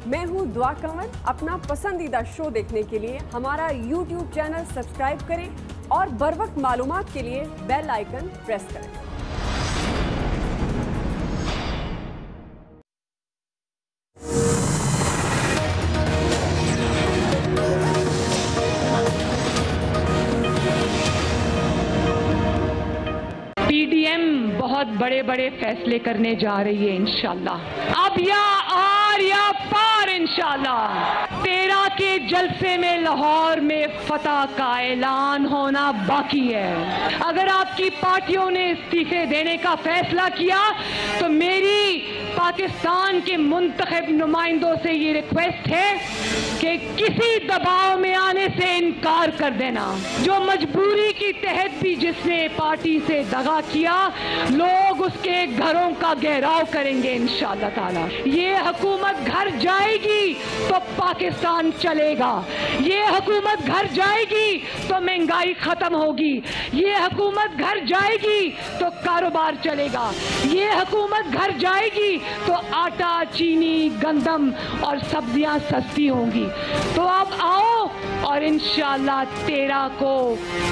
मैं हूँ दुआ कंवर। अपना पसंदीदा शो देखने के लिए हमारा YouTube चैनल सब्सक्राइब करें और बर वक्त मालूमात के लिए बेल आइकन प्रेस करें। पीडीएम बहुत बड़े बड़े फैसले करने जा रही है इंशाल्लाह। अब या आर या पार इंशाल्लाह। 13 के जलसे में लाहौर में फतह का ऐलान होना बाकी है। अगर आपकी पार्टियों ने इस्तीफे देने का फैसला किया तो मेरी पाकिस्तान के मुंतखब नुमाइंदों से ये रिक्वेस्ट है कि किसी दबाव में आने से इनकार कर देना। जो मजबूरी की तहत भी जिसने पार्टी से दगा किया, लोग उसके घरों का घेराव करेंगे इंशाअल्लाह ताला। ये हुकूमत घर जाएगी तो पाकिस्तान चलेगा। ये हुकूमत घर जाएगी तो महंगाई खत्म होगी। ये हुकूमत घर जाएगी तो कारोबार चलेगा। ये हुकूमत घर जाएगी तो आटा, चीनी, गंदम और सब्जियां सस्ती होंगी। तो अब आओ और इंशाअल्लाह 13 को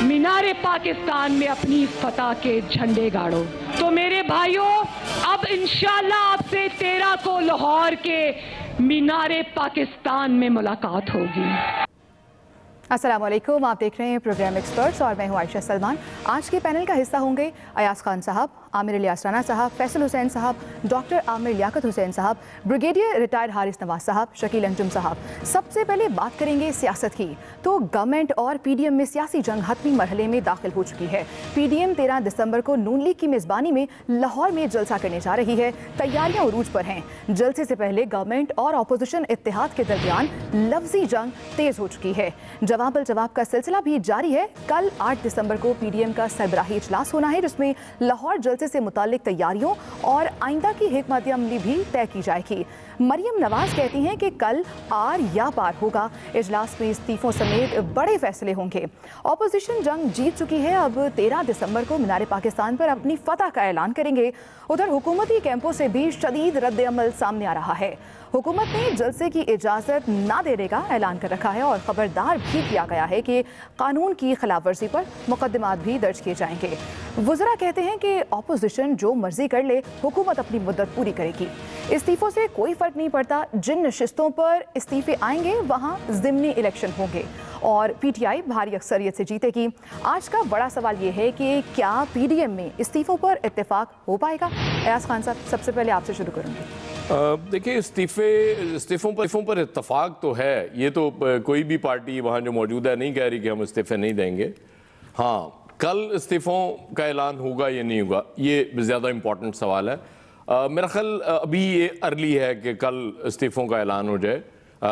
मीनारे पाकिस्तान में अपनी फतह के झंडे गाड़ो। तो मेरे भाइयों, अब इंशाअल्लाह आपसे 13 को लाहौर के मीनारे पाकिस्तान में मुलाकात होगी। अस्सलाम वालेकुम, आप देख रहे हैं प्रोग्राम एक्सपर्ट्स और मैं हूं आयशा सलमान। आज के पैनल का हिस्सा होंगे अयाज खान साहब, आमिर अली आसराना साहब, फैसल हुसैन साहब, डॉक्टर आमिर लियाकत हुसैन साहब, ब्रिगेडियर रिटायर्ड हारिस नवाज साहब, शकील अंजुम साहब। सबसे पहले बात करेंगे सियासत की। तो गवर्नमेंट और पीडीएम में सियासी जंग हतमी मरहले में दाखिल हो चुकी है। पीडीएम 13 दिसंबर को नून लीग की मेज़बानी में लाहौर में जलसा करने जा रही है। तैयारियां उरूज पर हैं। जलसे से पहले गवर्नमेंट और अपोजिशन इत्तेहाद के दरमियान लफ्जी जंग तेज हो चुकी है। जवाब का सिलसिला भी जारी है। कल 8 दिसंबर को पीडीएम का सरबराही इजलास होना है, जिसमें लाहौर जलसे से मुताल्लिक तैयारियों और आइंदा की हिकमत अमली भी तय की जाएगी। मरियम नवाज कहती हैं कि कल आर या पार होगा। इजलास में इस्तीफों समेत बड़े फैसले होंगे। ऑपोजिशन जंग जीत चुकी है। अब 13 दिसंबर को मीनारे पाकिस्तान पर अपनी फतह का ऐलान करेंगे। उधर हुकूमती कैंपों से भी शदीद रद्द-ए-अमल सामने आ रहा है। हुकूमत ने जलसे की इजाज़त ना देने का ऐलान कर रखा है और खबरदार भी किया गया है कि कानून की खिलाफ वर्जी पर मुकदमात भी दर्ज किए जाएंगे। वज़रा कहते हैं कि ऑपोजिशन जो मर्जी कर ले, हुकूमत अपनी मुद्दत पूरी करेगी। इस्तीफों से कोई फ़र्क नहीं पड़ता। जिन नशिस्तों पर इस्तीफे आएंगे वहाँ ज़िमनी इलेक्शन होंगे और पीटीआई भारी अक्सरियत से जीतेगी। आज का बड़ा सवाल ये है कि क्या पीडीएम में इस्तीफों पर इत्तेफाक हो पाएगा? अयाज खान साहब, सबसे पहले आपसे शुरू करूँगी। देखिए, इस्तीफों पर इत्तेफाक तो है। ये तो कोई भी पार्टी वहाँ जो मौजूद है नहीं कह रही कि हम इस्तीफे नहीं देंगे। हाँ, कल इस्तीफों का ऐलान होगा या नहीं होगा, ये ज़्यादा इम्पोर्टेंट सवाल है। मेरा ख्याल अभी ये अर्ली है कि कल इस्तीफों का ऐलान हो जाए।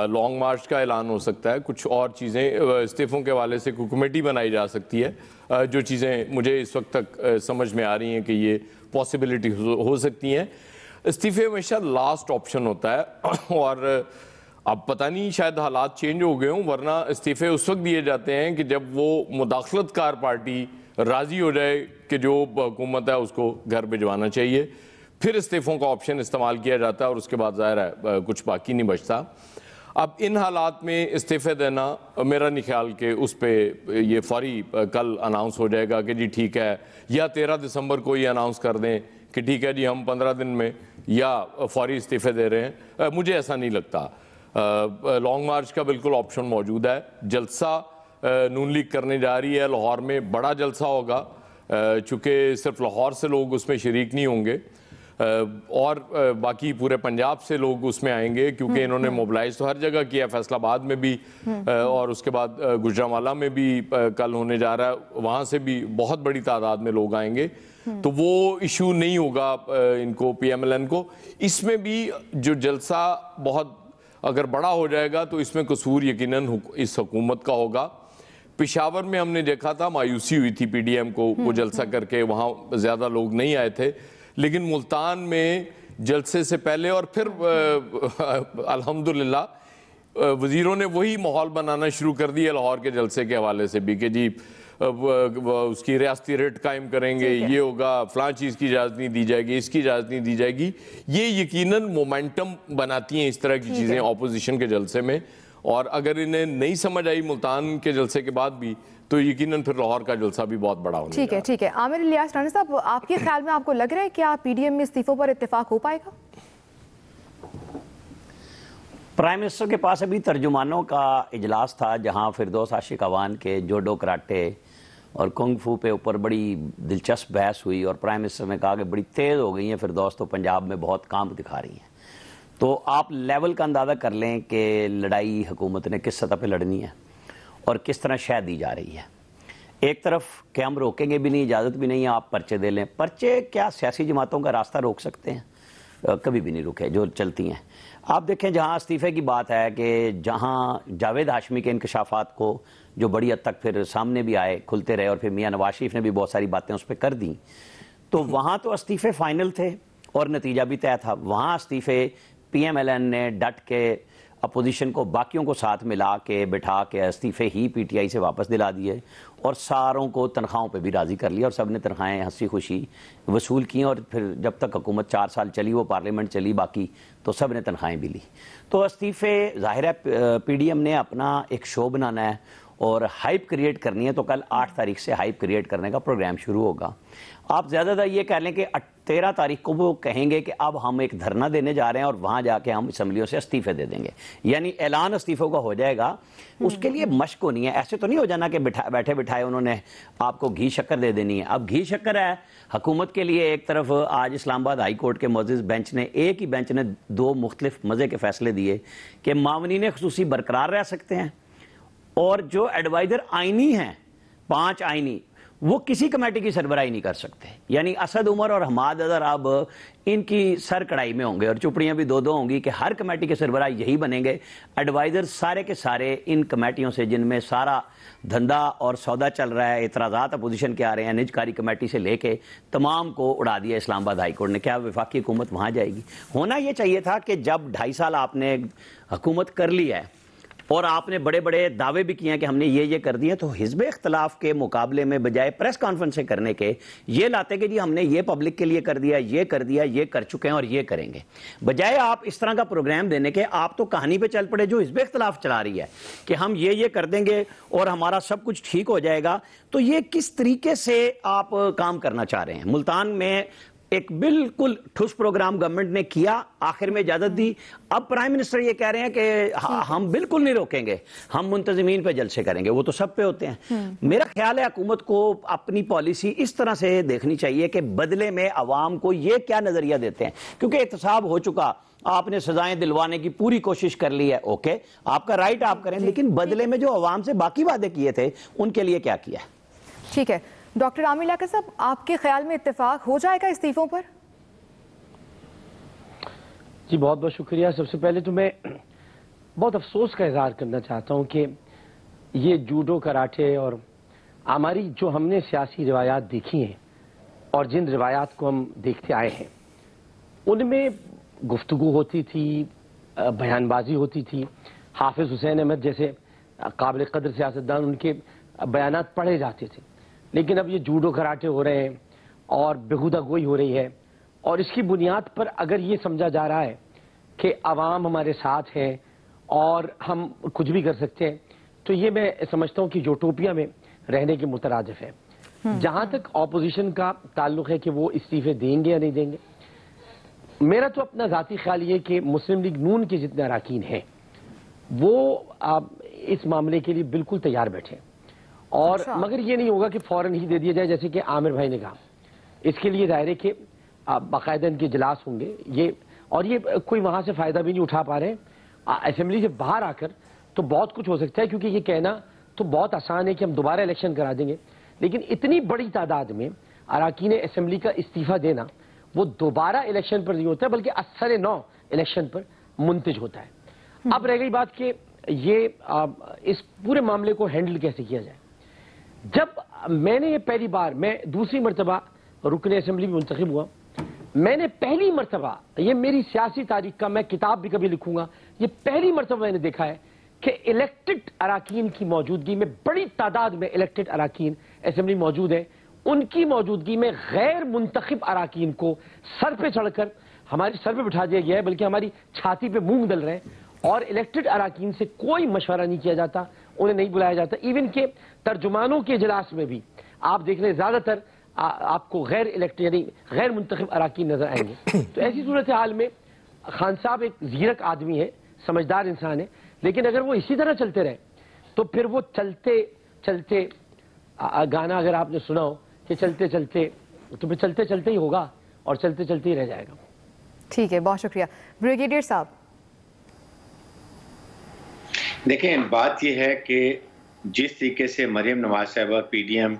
लॉन्ग मार्च का ऐलान हो सकता है, कुछ और चीज़ें इस्तीफों के हवाले से कोई कमेटी बनाई जा सकती है। जो चीज़ें मुझे इस वक्त तक समझ में आ रही हैं कि ये पॉसिबिलिटी हो सकती हैं। इस्तीफे हमेशा लास्ट ऑप्शन होता है और अब पता नहीं, शायद हालात चेंज हो गए हों, वरना इस्तीफे उस वक्त दिए जाते हैं कि जब वो मुदाखलतकार पार्टी राज़ी हो जाए कि जो हुकूमत है उसको घर भिजवाना चाहिए। फिर इस्तीफों का ऑप्शन इस्तेमाल किया जाता है और उसके बाद ज़ाहिर है कुछ बाकी नहीं बचता। अब इन हालात में इस्तीफे देना, मेरा नहीं ख्याल कि उस पर ये फौरी कल अनाउंस हो जाएगा कि जी ठीक है, या 13 दिसंबर को ये अनाउंस कर दें कि ठीक है जी हम 15 दिन में या फौरी इस्तीफे दे रहे हैं। मुझे ऐसा नहीं लगता। लॉन्ग मार्च का बिल्कुल ऑप्शन मौजूद है। जलसा नून लीग करने जा रही है लाहौर में, बड़ा जलसा होगा चूँकि सिर्फ लाहौर से लोग उसमें शरीक नहीं होंगे और बाकी पूरे पंजाब से लोग उसमें आएंगे, क्योंकि इन्होंने मोबिलाइज तो हर जगह किया, फैसलाबाद में भी और उसके बाद गुजरांवाला में भी कल होने जा रहा है, वहाँ से भी बहुत बड़ी तादाद में लोग आएंगे। तो वो इशू नहीं होगा इनको, पीएमएलएन को। इसमें भी जो जलसा बहुत अगर बड़ा हो जाएगा तो इसमें कसूर यकीनन इस हुकूमत का होगा। पेशावर में हमने देखा था, मायूसी हुई थी पीडीएम को, वो जलसा करके वहाँ ज़्यादा लोग नहीं आए थे। लेकिन मुल्तान में जलसे से पहले और फिर अल्हम्दुलिल्लाह वज़ीरों ने वही माहौल बनाना शुरू कर दिया लाहौर के जलसे के हवाले से भी कि जी उसकी रियासती रेट कायम करेंगे, ये होगा, फलां चीज़ की इजाज़त नहीं दी जाएगी, इसकी इजाज़त नहीं दी जाएगी। ये यकीनन मोमेंटम बनाती हैं इस तरह की चीज़ें ऑपोजिशन के जलसे में। और अगर इन्हें नहीं समझ आई मुल्तान के जलसे के बाद भी, तो यकीनन फिर लाहौर का जलसा भी बहुत बड़ा होने ठीक है। ठीक है, आमिर इलियास राना साहब, आपके ख्याल में आपको लग रहा है क्या पीडीएम में इस्तीफों पर इत्तेफाक हो पाएगा? प्राइम मिनिस्टर के पास अभी तर्जुमानों का इजलास था, जहां फिरदौस आशिक अवान के जोडो कराटे और कुंग फू पे ऊपर बड़ी दिलचस्प बहस हुई, और प्राइम मिनिस्टर ने कहा कि बड़ी तेज़ हो गई हैं फिरदौस, तो पंजाब में बहुत काम दिखा रही हैं। तो आप लेवल का अंदाज़ा कर लें कि लड़ाई हुकूमत ने किस सतह पे लड़नी है और किस तरह शह दी जा रही है। एक तरफ कि हम रोकेंगे भी नहीं, इजाज़त भी नहीं है, आप पर्चे दे लें। पर्चे क्या सियासी जमातों का रास्ता रोक सकते हैं? कभी भी नहीं रुके जो चलती हैं। आप देखें, जहां इस्तीफे की बात है कि जहां जावेद हाशमी के इंकशाफात को जो बड़ी हद तक फिर सामने भी आए, खुलते रहे, और फिर मियां नवाज शरीफ ने भी बहुत सारी बातें उस पर कर दी, तो वहां तो इस्तीफे फाइनल थे और नतीजा भी तय था। वहां इस्तीफे PMLN ने डट के अपोजिशन को, बाकियों को साथ मिला के बिठा के इस्तीफे ही PTI से वापस दिला दिए, और सारों को तनख्वाहों पे भी राज़ी कर लिया, और सब ने तनख्वाहें हंसी खुशी वसूल की। और फिर जब तक हुकूमत 4 साल चली, वो पार्लियामेंट चली बाकी, तो सब ने तनख्वाहें भी ली। तो इस्तीफे, जाहिर है PDM ने अपना एक शो बनाना है और हाइप क्रिएट करनी है, तो कल 8 तारीख से हाइप क्रिएट करने का प्रोग्राम शुरू होगा। आप ज़्यादातर ये कह लें कि 13 तारीख को वो कहेंगे कि अब हम एक धरना देने जा रहे हैं और वहाँ जाके हम असम्बलियों से इस्तीफे दे देंगे, यानी ऐलान इस्तीफों का हो जाएगा। उसके लिए मशक होनी है, ऐसे तो नहीं हो जाना कि बैठे बिठाए उन्होंने आपको घी शक्कर दे देनी है। अब घी शक्कर है हुकूमत के लिए। एक तरफ आज इस्लामाबाद हाई कोर्ट के मोअज़्ज़िज़ बेंच ने, एक ही बेंच ने 2 मुख्तलिफ मज़े के फैसले दिए कि मामनीन ख़ुसूसी बरकरार रह सकते हैं, और जो एडवाइज़र आइनी हैं 5 आइनी, वो किसी कमेटी की सरबराही नहीं कर सकते। यानी असद उमर और हमाद अजहर अब इनकी सर कड़ाई में होंगे, और चुपड़ियां भी 2-2 होंगी कि हर कमेटी के सरबराह यही बनेंगे। एडवाइज़र सारे के सारे इन कमेटियों से, जिनमें सारा धंधा और सौदा चल रहा है, इतराज़ात अपोजिशन के आ रहे हैं, निजकारी कमेटी से लेके तमाम को उड़ा दिया इस्लामाबाद हाई कोर्ट ने। क्या वफाकी हुकूमत वहाँ जाएगी? होना ये चाहिए था कि जब 2.5 साल आपने हुकूमत कर ली है और आपने बड़े बड़े दावे भी किए हैं कि हमने ये कर दिए, तो हिज़्ब इख्तिलाफ के मुकाबले में बजाय प्रेस कॉन्फ्रेंस से करने के, ये लाते कि जी हमने ये पब्लिक के लिए कर दिया, ये कर दिया, ये कर चुके हैं और ये करेंगे, बजाय आप इस तरह का प्रोग्राम देने के, आप तो कहानी पे चल पड़े जो हिज़्ब इख्तिलाफ चला रही है कि हम ये कर देंगे और हमारा सब कुछ ठीक हो जाएगा। तो ये किस तरीके से आप काम करना चाह रहे हैं? मुल्तान में एक बिल्कुल ठुस प्रोग्राम गवर्नमेंट ने किया, आखिर में इजाजत दी। अब प्राइम मिनिस्टर ये कह रहे हैं कि हम बिल्कुल नहीं रोकेंगे, हम मुंतजिमीन पे जलसे करेंगे। वो तो सब पे होते हैं। मेरा ख्याल है हुकूमत को अपनी पॉलिसी इस तरह से देखनी चाहिए कि बदले में अवाम को ये क्या नजरिया देते हैं, क्योंकि एहतसाब हो चुका, आपने सजाएं दिलवाने की पूरी कोशिश कर ली है, ओके, आपका राइट आप करें, लेकिन बदले में जो अवाम से बाकी वादे किए थे उनके लिए क्या किया? ठीक है डॉक्टर आमिर लियाकत साहब, आपके ख्याल में इत्तेफाक हो जाएगा इस्तीफों पर? जी बहुत बहुत शुक्रिया। सबसे पहले तो मैं बहुत अफसोस का इजहार करना चाहता हूँ कि ये जूडो कराटे और हमारी जो हमने सियासी रिवायात देखी हैं और जिन रिवायात को हम देखते आए हैं, उनमें गुफ्तगू होती थी, बयानबाजी होती थी। हाफिज हुसैन अहमद जैसे काबिल कदर सियासतदान, उनके बयानात पढ़े जाते थे। लेकिन अब ये जूडो कराटे हो रहे हैं और बेहुदा गोई हो रही है, और इसकी बुनियाद पर अगर ये समझा जा रहा है कि अवाम हमारे साथ है और हम कुछ भी कर सकते हैं, तो ये मैं समझता हूँ कि यूटोपिया में रहने के मुतरादिफ है। जहां तक ऑपोजिशन का ताल्लुक है कि वो इस्तीफे देंगे या नहीं देंगे, मेरा तो अपना जाती ख्याल ये कि मुस्लिम लीग नून के जितने अरकान हैं वो इस मामले के लिए बिल्कुल तैयार बैठे, और मगर ये नहीं होगा कि फौरन ही दे दिया जाए, जैसे कि आमिर भाई ने कहा। इसके लिए दायरे के बाकायदा इनके इजलास होंगे, ये कोई वहां से फायदा भी नहीं उठा पा रहे। असेंबली से बाहर आकर तो बहुत कुछ हो सकता है, क्योंकि ये कहना तो बहुत आसान है कि हम दोबारा इलेक्शन करा देंगे, लेकिन इतनी बड़ी तादाद में अरकान असेंबली का इस्तीफा देना वो दोबारा इलेक्शन पर नहीं होता है, बल्कि असर 9 इलेक्शन पर मुंतज होता है। अब रह गई बात कि ये इस पूरे मामले को हैंडल कैसे किया जाए। जब मैंने ये पहली बार, मैं दूसरी मरतबा रुकने असेंबली में मुंतखब हुआ, मैंने पहली मरतबा, ये मेरी सियासी तारीख का, मैं किताब भी कभी लिखूंगा, ये पहली मरतबा मैंने देखा है कि इलेक्टेड अरकान की मौजूदगी में, बड़ी तादाद में इलेक्टेड अरकान असेंबली मौजूद है, उनकी मौजूदगी में गैर मुंतखब अराकीन को सर पे चढ़कर हमारे सर पे बिठा दिया गया है, बल्कि हमारी छाती पे मूंग दल रहे हैं और इलेक्टेड अराकीन से कोई मशवरा नहीं किया जाता, उन्हें नहीं बुलाया जाता। इवन के तर्जुमानों के इजलास में भी आप देख रहे हैं ज्यादातर आपको गैर इलेक्टेड यानी गैर मुंतखब अराकीन नजर आएंगे। तो ऐसी सूरत हाल में खान साहब एक जीरक आदमी है, समझदार इंसान है, लेकिन अगर वो इसी तरह चलते रहे तो फिर वो चलते चलते गाना अगर आपने सुना हो कि चलते चलते, तो फिर चलते चलते ही होगा और चलते चलते ही रह जाएगा। ठीक है, बहुत शुक्रिया। ब्रिगेडियर साहब, देखें, बात यह है कि जिस तरीके से मरियम नवाज साहब पीडीएम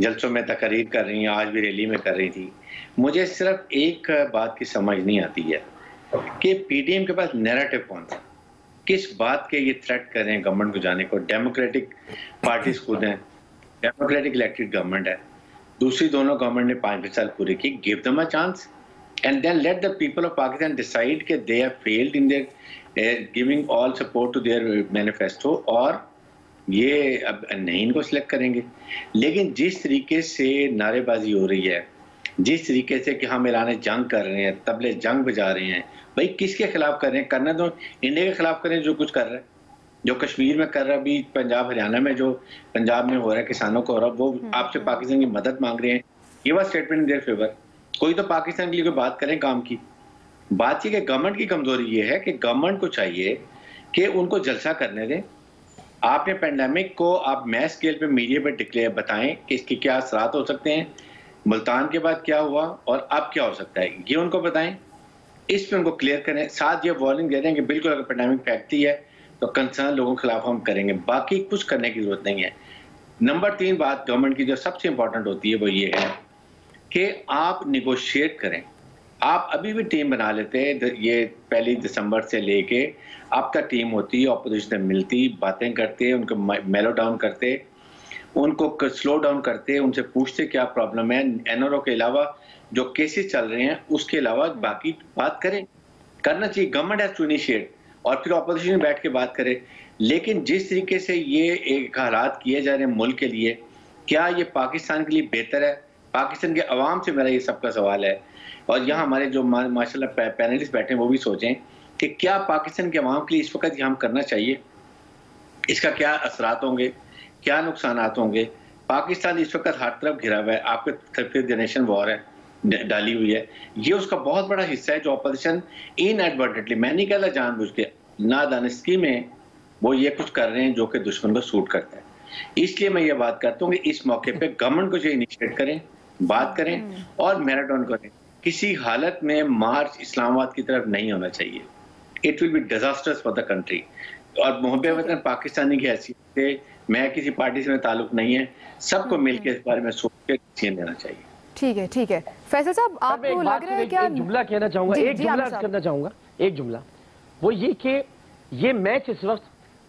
जलसों में तकरीर कर रही हैं, आज भी रैली में कर रही थी, मुझे सिर्फ एक बात की समझ नहीं आती है कि पीडीएम के पास नैरेटिव कौन था, किस बात के ये थ्रेट कर रहे हैं गवर्नमेंट को जाने को। डेमोक्रेटिक पार्टीज खुद हैं, डेमोक्रेटिक इलेक्टेड गवर्नमेंट है, दूसरी दोनों गवर्नमेंट ने 5 साल पूरे की। Give them a chance and then let the people of Pakistan decide कि they have failed in their giving all support to their manifesto, और ये अब नहीं इनको सिलेक्ट करेंगे। लेकिन जिस तरीके से नारेबाजी हो रही है, जिस तरीके से कि हम ऐलान जंग कर रहे हैं, तबले जंग बजा रहे हैं, भाई किसके खिलाफ कर रहे हैं? करना तो इंडिया के खिलाफ करें जो कुछ कर रहा है, जो कश्मीर में कर रहा है, अभी पंजाब हरियाणा में जो पंजाब में हो रहा है, किसानों को हो रहा है, वो आपसे पाकिस्तान की मदद मांग रहे हैं। ये बात स्टेटमेंट इन देयर फेवर, कोई तो पाकिस्तान के लिए कोई बात करें काम की। बात ये कि गवर्नमेंट की कमजोरी ये है कि गवर्नमेंट को चाहिए कि उनको जलसा करने दें। आपने पेंडेमिक को आप मैस स्केल पे मीडिया पे डिक्लेयर बताएं कि इसके क्या असरात हो सकते हैं, मुल्तान के बाद क्या हुआ और अब क्या हो सकता है, ये उनको बताएं, इस पे उनको क्लियर करें। साथ ये वार्निंग दे दें कि बिल्कुल अगर पेंडेमिक फैक्टरी है तो कंसर्न लोगों के खिलाफ हम करेंगे, बाकी कुछ करने की जरूरत नहीं है। नंबर 3 बात गवर्नमेंट की जो सबसे इंपॉर्टेंट होती है वो ये है कि आप निगोशिएट करें। आप अभी भी टीम बना लेते हैं, ये 1 दिसंबर से लेके अब तक टीम होती है, ऑपोजिशन में मिलती, बातें करते, उनको मेलो डाउन करते, उनको स्लो डाउन करते, उनसे पूछते क्या प्रॉब्लम है। एनआरओ के अलावा जो केसेस चल रहे हैं उसके अलावा बाकी बात करें, करना चाहिए। गवर्नमेंट हैज टू इनिशिएट और फिर ऑपोजिशन में बैठ के बात करे। लेकिन जिस तरीके से ये एक हालात किए जा रहे हैं मुल्क के लिए, क्या ये पाकिस्तान के लिए बेहतर है? पाकिस्तान के अवाम से मेरा ये सबका सवाल है, और यहाँ हमारे जो माशाल्लाह पैनलिस्ट बैठे हैं वो भी सोचें कि क्या पाकिस्तान के अवाम के लिए इस वक्त ये हम करना चाहिए, इसका क्या असरात होंगे, क्या नुकसानात होंगे। पाकिस्तान इस वक्त हर तरफ घिरा हुआ है, आपके 5th जनरेशन वॉर है डाली हुई है, ये उसका बहुत बड़ा हिस्सा है जो अपोजिशन इनएडवर्टेंटली, मैं नहीं कहता जानबूझ के, नादानिस्ती में वो ये कुछ कर रहे हैं जो कि दुश्मन को सूट करता है। इसलिए मैं ये बात करता हूँ कि इस मौके पे गवर्नमेंट को जो इनिशिएट करें, बात करें और मैराथन करें। किसी हालत में मार्च इस्लामाबाद की तरफ नहीं होना चाहिए, it will be disasters for the country. और मोहब्बत वतन पाकिस्तानी की हैसियत से मैं किसी पार्टी से ताल्लुक नहीं है, सबको मिलकर इस बारे में सोच के डिसीजन लेना चाहिए। ठीक है, ठीक है। फैसल साहब, आपको लग रहा है क्या? एक जुमला कहना चाहूंगा, एक जुमला करना चाहूंगा, एक जुमला वो ये कि ये मैच इस वक्त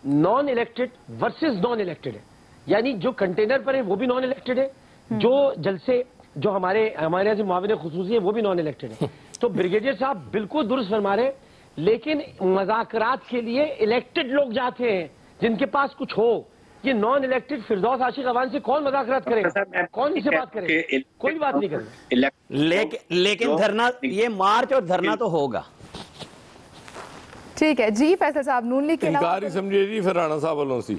non elected versus non elected है, यानी जो कंटेनर पर है वो भी नॉन इलेक्टेड है, जो जलसे जो हमारे यहाँ से मुआविन खुसूसी है वो भी नॉन इलेक्टेड है। तो ब्रिगेडियर साहब बिल्कुल दुरुस्त फरमा रहे, लेकिन मज़ाकरात के लिए इलेक्टेड लोग जाते हैं जिनके पास कुछ हो। ये नॉन इलेक्टेड फिरदौस आशिक अवान से कौन मज़ाकरात करेगा, कौन इनसे बात करेगा? कोई बात नहीं करेगा। लेकिन धरना, ये मार्च और धरना तो होगा। ठीक है जी फैसल साहब, नून लीग के अलावा समझिए जी फिर राणा साहब वालों से।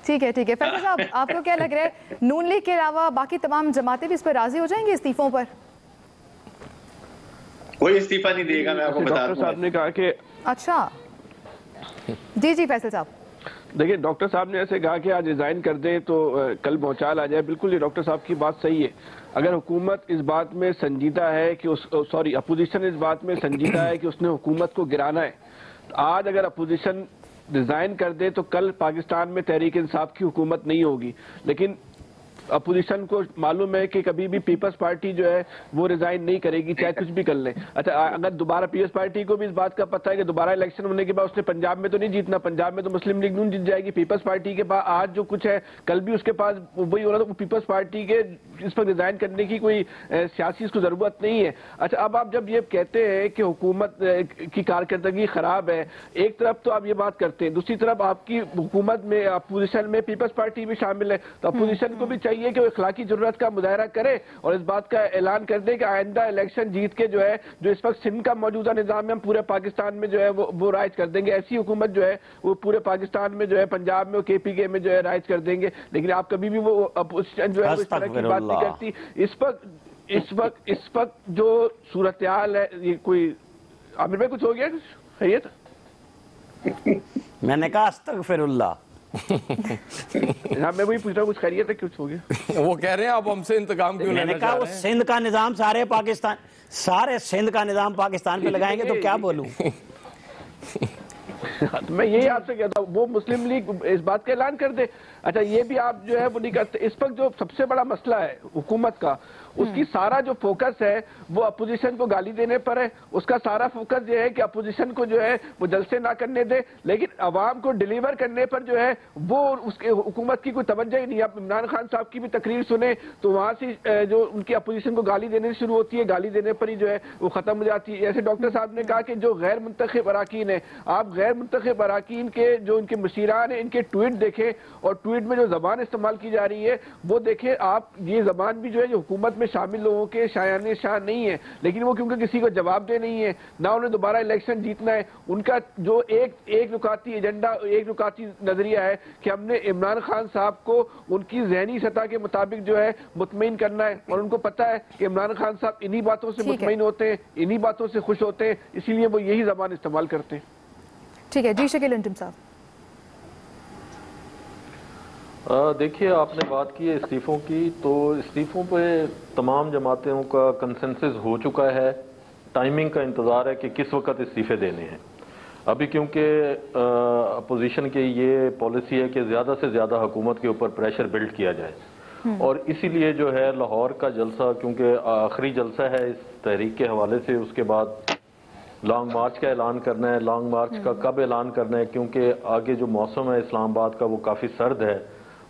ठीक है, ठीक है। फैसल साहब, आपको क्या लग रहा है, नून लीग के अलावा बाकी तमाम जमातें भी इस पर राजी हो जाएंगी इस्तीफों पर? कोई इस्तीफा नहीं देगा, मैं आपको बता दूं। डॉक्टर साहब ने कहा कि अच्छा जी जी फैसल साहब, देखिए डॉक्टर साहब ने ऐसे कहा कि आज रिजाइन कर दें तो कल भौचाल आ जाए। बिल्कुल ये डॉक्टर साहब की बात सही है। अगर हुकूमत इस बात में संजीदा है कि अपोजिशन इस बात में संजीदा है कि उसने हुकूमत को गिराना है, तो आज अगर अपोजिशन रिजाइन कर दे तो कल पाकिस्तान में तहरीक इंसाफ की हुकूमत नहीं होगी। लेकिन अपोजिशन को मालूम है कि कभी भी पीपल्स पार्टी जो है वो रिजाइन नहीं करेगी, चाहे कुछ भी कर ले। अच्छा, अगर दोबारा पीपल्स पार्टी को भी इस बात का पता है कि दोबारा इलेक्शन होने के बाद उसने पंजाब में तो नहीं जीतना, पंजाब में तो मुस्लिम लीग नून जीत जाएगी। पीपल्स पार्टी के पास आज जो कुछ है कल भी उसके पास वही हो रहा, तो पीपल्स पार्टी के इस पर रिजाइन करने की कोई सियासी इसको जरूरत नहीं है। अच्छा, अब आप जब ये कहते हैं कि हुकूमत की कारकर्दगी खराब है, एक तरफ तो आप ये बात करते हैं, दूसरी तरफ आपकी हुकूमत में अपोजिशन में पीपल्स पार्टी भी शामिल है, तो अपोजिशन को भी चाहिए चाहिए कि वो इखलाकी जुर्रत का मुजाहरा करे और इस बात का ऐलान कर दे कि आइंदा इलेक्शन जीत के जो है, जो इस वक्त सिंध का मौजूदा निजाम है, हम पूरे पाकिस्तान में जो है वो राइज कर देंगे। ऐसी हुकूमत जो है वो पूरे पाकिस्तान में जो है, पंजाब में, KPK में जो है राइज कर देंगे। लेकिन आप कभी भी वो अपोजिशन जो है इस तरह की बात नहीं करती। इस वक्त जो सूरत हाल है, ये कोई आमिर भाई कुछ हो गया, खैरियत? मैंने कहा अस्तगफिरुल्लाह। हाँ, मैं वही पूछ रहा हूँ, कुछ खैरियत है, कुछ हो गया? वो कह रहे हैं आप हमसे इंतकाम क्यों लेना चाह रहे हैं? मैंने कहा वो सिंध का निजाम सारे सिंध का निजाम पाकिस्तान पे लगाएंगे तो क्या बोलूं? तो मैं यही आपसे कहता हूँ, वो मुस्लिम लीग इस बात का ऐलान कर दे। अच्छा, ये भी आप जो है वो नहीं करते। इस वक्त जो सबसे बड़ा मसला है हुकूमत का, उसकी सारा जो फोकस है वो अपोजिशन को गाली देने पर है। उसका सारा फोकस ये है कि अपोजिशन को जो है वो जलसे ना करने दे, लेकिन अवाम को डिलीवर करने पर जो है वो उसके हुकूमत की कोई तवज्जो ही नहीं। आप इमरान खान साहब की भी तकरीर सुने तो वहां से जो उनकी अपोजिशन को गाली देने से शुरू होती है, गाली देने पर ही जो है वो खत्म हो जाती है। जैसे डॉक्टर साहब ने कहा कि जो गैर मुंतखब अराकीन है, आप गैर मुंतखब अराकीन के जो इनके मशीरान है, इनके ट्वीट देखें और ट्वीट में जो जबान इस्तेमाल की जा रही है वो देखें आप। ये जबान भी जो है जो हुकूमत में शामिल लोगों के शायाने शान नहीं है, लेकिन वो क्योंकि किसी को जवाब दे नहीं है, ना उन्हें दोबारा इलेक्शन जीतना है, उनका जो एक नुकाती एजेंडा, एक नुकाती नजरिया है कि हमने इमरान खान साहब को उनकी जहनी सतह के मुताबिक जो है मुतमईन करना है। और उनको पता है कि इमरान खान साहब इन्हीं बातों से मुतमईन होते हैं, इन्हीं बातों से खुश होते हैं, इसीलिए वो यही जबान इस्तेमाल करते हैं। ठीक है जी, शकील अंजुम साहब। देखिए, आपने बात की है इस्तीफ़ों की, तो इस्तीफ़ों पे तमाम जमातों का कंसेंसस हो चुका है। टाइमिंग का इंतज़ार है कि किस वक्त इस्तीफ़े देने हैं। अभी क्योंकि अपोजिशन की ये पॉलिसी है कि ज़्यादा से ज़्यादा हुकूमत के ऊपर प्रेशर बिल्ड किया जाए, और इसीलिए जो है लाहौर का जलसा, क्योंकि आखिरी जलसा है इस तहरीक के हवाले से, उसके बाद लॉन्ग मार्च का ऐलान करना है। लॉन्ग मार्च का कब ऐलान करना है, क्योंकि आगे जो मौसम है इस्लामाबाद का वो काफ़ी सर्द है,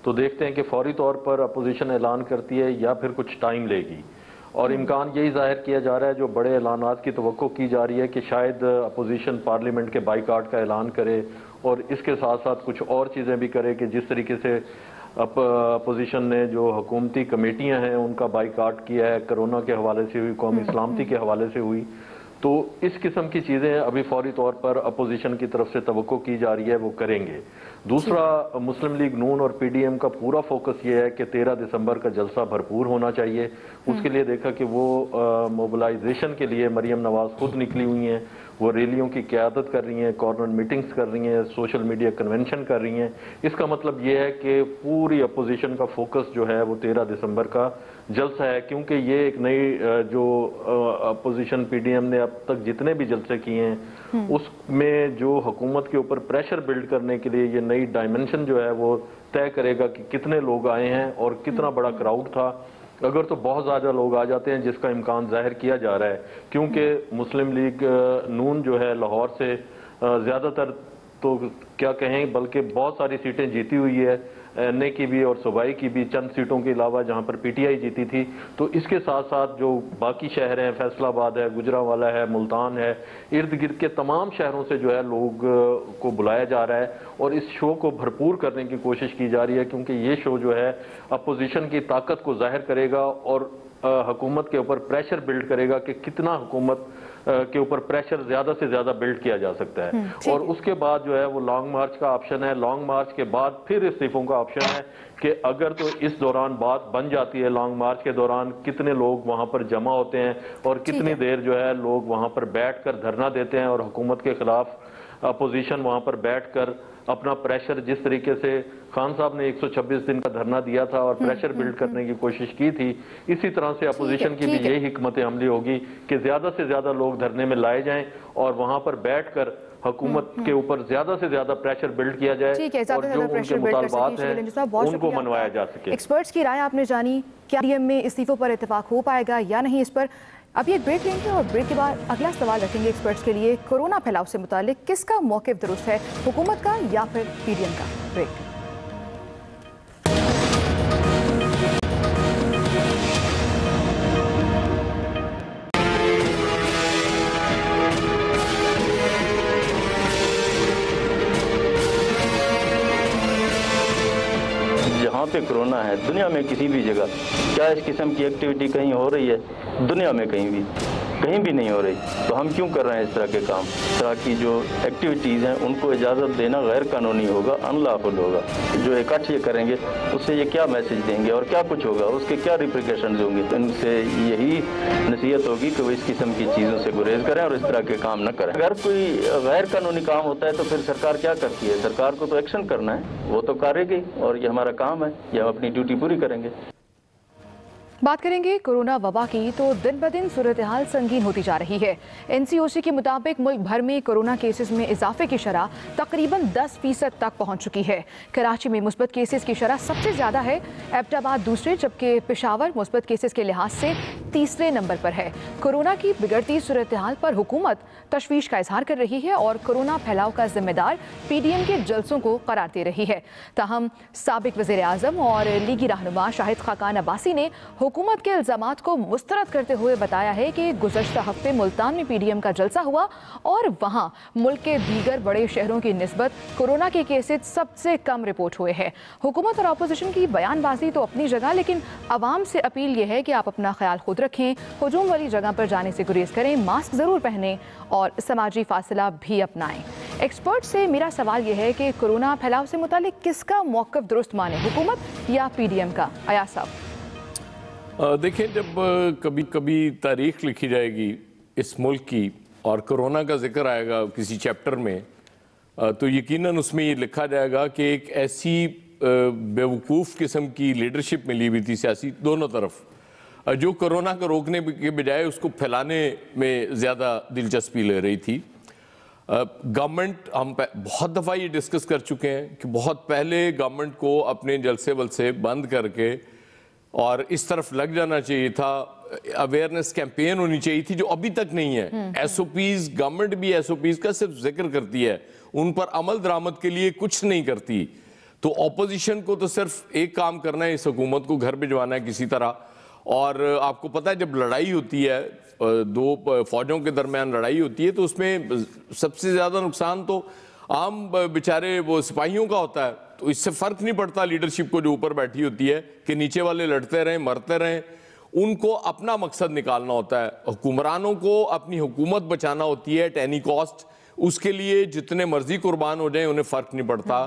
तो देखते हैं कि फौरी तौर पर अपोजिशन ऐलान करती है या फिर कुछ टाइम लेगी। और इम्कान यही जाहिर किया जा रहा है, जो बड़े ऐलानात की तवक्को की जा रही है कि शायद अपोजिशन पार्लियामेंट के बाइकाट का ऐलान करे और इसके साथ साथ कुछ और चीज़ें भी करे कि जिस तरीके से अपोजिशन ने जो हुकूमती कमेटियां हैं उनका बाइकाट किया है, कोरोना के हवाले से हुई, कौमी सलामती के हवाले से हुई, तो इस किस्म की चीज़ें अभी फौरी तौर पर अपोजिशन की तरफ से तवक्को की जा रही है, वो करेंगे। दूसरा, मुस्लिम लीग नून और PDM का पूरा फोकस ये है कि 13 दिसंबर का जलसा भरपूर होना चाहिए। उसके लिए देखा कि वो मोबिलाइजेशन के लिए मरियम नवाज खुद निकली हुई हैं, वो रैलियों की क़यादत कर रही हैं, कॉर्नर मीटिंग्स कर रही हैं, सोशल मीडिया कन्वेंशन कर रही हैं। इसका मतलब ये है कि पूरी अपोजिशन का फोकस जो है वो 13 दिसंबर का जलसा है, क्योंकि ये एक नई जो अपोजिशन PDM ने अब तक जितने भी जलसे किए हैं उसमें जो हुकूमत के ऊपर प्रेशर बिल्ड करने के लिए ये नई डायमेंशन जो है वो तय करेगा कि कितने लोग आए हैं और कितना बड़ा क्राउड था। अगर तो बहुत ज़्यादा लोग आ जाते हैं, जिसका इम्कान जाहिर किया जा रहा है, क्योंकि मुस्लिम लीग नून जो है लाहौर से ज़्यादातर तो क्या कहें बल्कि बहुत सारी सीटें जीती हुई है, NA की भी और सूबाई की भी, चंद सीटों के अलावा जहां पर PTI जीती थी। तो इसके साथ साथ जो बाकी शहर हैं, फैसलाबाद है, गुजरावाला है, मुल्तान है, इर्द गिर्द के तमाम शहरों से जो है लोग को बुलाया जा रहा है और इस शो को भरपूर करने की कोशिश की जा रही है, क्योंकि ये शो जो है अपोजिशन की ताकत को जाहिर करेगा और हुकूमत के ऊपर प्रेशर बिल्ड करेगा कि कितना हुकूमत के ऊपर प्रेशर ज्यादा से ज्यादा बिल्ड किया जा सकता है। और उसके बाद जो है वो लॉन्ग मार्च का ऑप्शन है। लॉन्ग मार्च के बाद फिर इस्तीफों का ऑप्शन है कि अगर तो इस दौरान बात बन जाती है, लॉन्ग मार्च के दौरान कितने लोग वहां पर जमा होते हैं और कितनी देर जो है लोग वहां पर बैठकर धरना देते हैं और हुकूमत के खिलाफ अपोजिशन वहां पर बैठकर अपना प्रेशर, जिस तरीके से खान साहब ने 126 दिन का धरना दिया था और प्रेशर बिल्ड करने की कोशिश की थी, इसी तरह से अपोजिशन की भी यही हिकमत अमली होगी कि ज्यादा से ज्यादा लोग धरने में लाए जाएं और वहां पर बैठकर हुकूमत के ऊपर ज्यादा से ज्यादा प्रेशर बिल्ड किया जाए और जो उनके मुतालबात हैं उनको मनवाया जा सके। एक्सपर्ट्स की राय आपने जानी, क्या PDM में इस्तीफों पर इत्तेफाक हो पाएगा या नहीं, इस पर अभी एक ब्रेक लेंगे और ब्रेक के बाद अगला सवाल रखेंगे एक्सपर्ट्स के लिए। कोरोना फैलाव से मुतालिक किसका मौक़िफ़ दुरुस्त है, हुकूमत का या फिर PDM का? ब्रेक। जहाँ पे कोरोना है, दुनिया में किसी भी जगह क्या इस किस्म की एक्टिविटी कहीं हो रही है? दुनिया में कहीं भी नहीं हो रही। तो हम क्यों कर रहे हैं इस तरह के काम? इस तरह की जो एक्टिविटीज़ हैं उनको इजाज़त देना गैर कानूनी होगा, अनलॉफुल होगा। जो इकट्ठ ये करेंगे उससे ये क्या मैसेज देंगे और क्या कुछ होगा, उसके क्या रिप्रिकॉशंस होंगे? इनसे यही नसीहत होगी कि वो इस किस्म की चीज़ों से गुरेज करें और इस तरह के काम न करें। अगर कोई गैर कानूनी काम होता है तो फिर सरकार क्या करती है? सरकार को तो एक्शन करना है, वो तो करेगी और ये हमारा काम है, ये हम अपनी ड्यूटी पूरी करेंगे। बात करेंगे कोरोना वबा की, तो दिन ब दिन सूरत हाल संगीन होती जा रही है। NCOC के मुताबिक मुल्क भर में कोरोना केसेस में इजाफे की शरह तकरीबन 10% तक पहुंच चुकी है। कराची में मुस्बत केसेस की शरह सबसे ज़्यादा है, एबटाबाद दूसरे, जबकि पेशावर मुस्बत केसेस के लिहाज से तीसरे नंबर पर है। कोरोना की बिगड़ती सूरत हाल पर हुकूमत तशवीश का इजहार कर रही है और कोरोना फैलाव का जिम्मेदार PDM के जलसों को करार दे रही है। ताहम साबिक वज़ीर आज़म और लीगी रहनुमा शाहिद खाकान अब्बासी ने हुकूमत के इल्ज़ामात को मुस्तरद करते हुए बताया है कि गुज़श्ता हफ्ते मुल्तान में PDM का जलसा हुआ और वहाँ मुल्क के दीगर बड़े शहरों की निस्बत कोरोना के केसेस सबसे कम रिपोर्ट हुए हैं। हुकूमत और अपोजिशन की बयानबाजी तो अपनी जगह, लेकिन आवाम से अपील यह है कि आप अपना ख्याल खुद रखें, हुजूम वाली जगह पर जाने से गुरेज करें, मास्क ज़रूर पहनें और समाजी फासला भी अपनाएं। एक्सपर्ट से मेरा सवाल यह है कि कोरोना फैलाव से मुतालिक किसका मौक़िफ़ दुरुस्त माने, हुकूमत या PDM का? अयाज साहब। देखें, जब कभी कभी तारीख लिखी जाएगी इस मुल्क की और कोरोना का जिक्र आएगा किसी चैप्टर में, तो यकीनन उसमें ये लिखा जाएगा कि एक ऐसी बेवकूफ़ किस्म की लीडरशिप मिली हुई थी सियासी दोनों तरफ, जो कोरोना को रोकने के बजाय उसको फैलाने में ज़्यादा दिलचस्पी ले रही थी। गवर्नमेंट, हम बहुत दफ़ा ये डिस्कस कर चुके हैं कि बहुत पहले गवर्नमेंट को अपने जलसे वलसे बंद करके और इस तरफ लग जाना चाहिए था। अवेयरनेस कैंपेन होनी चाहिए थी, जो अभी तक नहीं है। SOPs, गवर्नमेंट भी SOPs का सिर्फ जिक्र करती है, उन पर अमल दरामद के लिए कुछ नहीं करती। तो ऑपोजिशन को तो सिर्फ एक काम करना है, इस हुकूमत को घर भिजवाना है किसी तरह। और आपको पता है, जब लड़ाई होती है, दो फौजों के दरमियान लड़ाई होती है, तो उसमें सबसे ज़्यादा नुकसान तो आम बेचारे वो सिपाहियों का होता है। तो इससे फ़र्क नहीं पड़ता लीडरशिप को जो ऊपर बैठी होती है कि नीचे वाले लड़ते रहें, मरते रहें। उनको अपना मकसद निकालना होता है। हुक्मरानों को अपनी हुकूमत बचाना होती है एट एनी कॉस्ट। उसके लिए जितने मर्जी कुर्बान हो जाएं, उन्हें फ़र्क नहीं पड़ता।